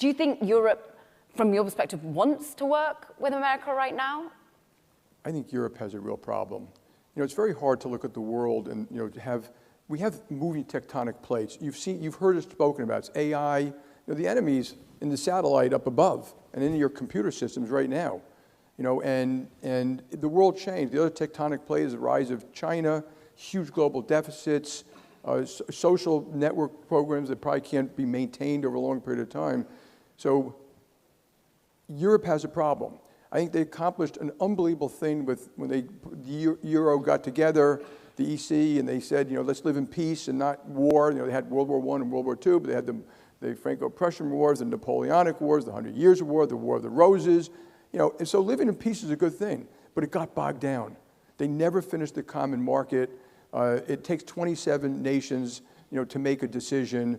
Do you think Europe, from your perspective, wants to work with America right now? I think Europe has a real problem. It's very hard to look at the world and we have moving tectonic plates. You've heard it spoken about. It's AI. The enemy's in the satellite up above and in your computer systems right now. And the world changed. The other tectonic plate is the rise of China, huge global deficits, social network programs that probably can't be maintained over a long period of time. So Europe has a problem. I think they accomplished an unbelievable thing when the Euro got together, the EC, and they said, let's live in peace and not war. They had World War I and World War II, but they had the Franco-Prussian Wars, the Napoleonic Wars, the 100 Years' War, the War of the Roses. And so living in peace is a good thing, but it got bogged down. They never finished the common market. It takes 27 nations, to make a decision.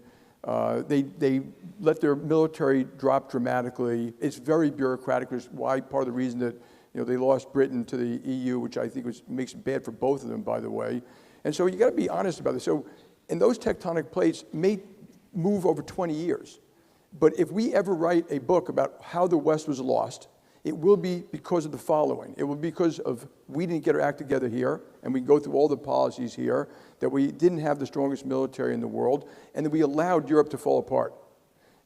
They let their military drop dramatically. It's very bureaucratic, which is why part of the reason that they lost Britain to the EU, which I think makes it bad for both of them, by the way. And so you got to be honest about this. So, and those tectonic plates may move over 20 years. But if we ever write a book about how the West was lost, it will be because of the following. It will be because of we didn't get our act together here, and we go through all the policies here, that we didn't have the strongest military in the world, and that we allowed Europe to fall apart.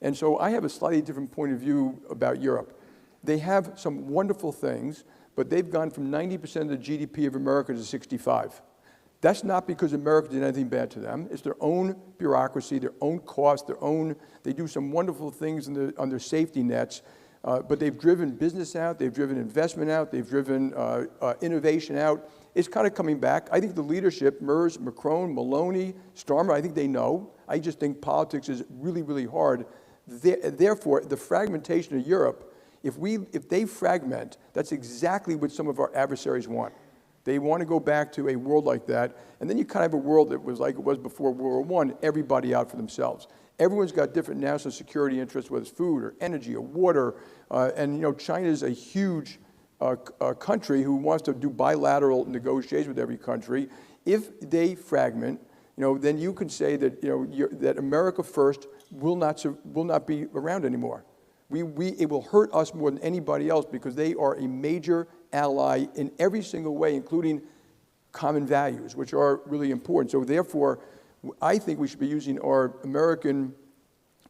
And so I have a slightly different point of view about Europe. They have some wonderful things, but they've gone from 90% of the GDP of America to 65. That's not because America did anything bad to them. It's their own bureaucracy, their own costs, they do some wonderful things on their safety nets, but they've driven business out, they've driven investment out, they've driven innovation out. It's kind of coming back. I think the leadership, Merz, Macron, Maloney, Starmer, I think they know. I just think politics is really, really hard. Therefore, the fragmentation of Europe, if they fragment, that's exactly what some of our adversaries want. They want to go back to a world like that, and then you kind of have a world that was like it was before World War I, everybody out for themselves. Everyone's got different national security interests, whether it's food or energy or water, and China is a huge country who wants to do bilateral negotiations with every country. If they fragment, then you can say that that America first will not be around anymore. It will hurt us more than anybody else because they are a major ally in every single way, including common values, which are really important. So therefore, I think we should be using our American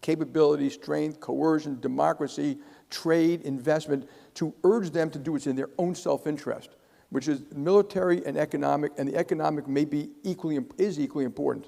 capability, strength, coercion, democracy, trade, investment to urge them to do what's in their own self-interest, which is military and economic, and the economic is equally important.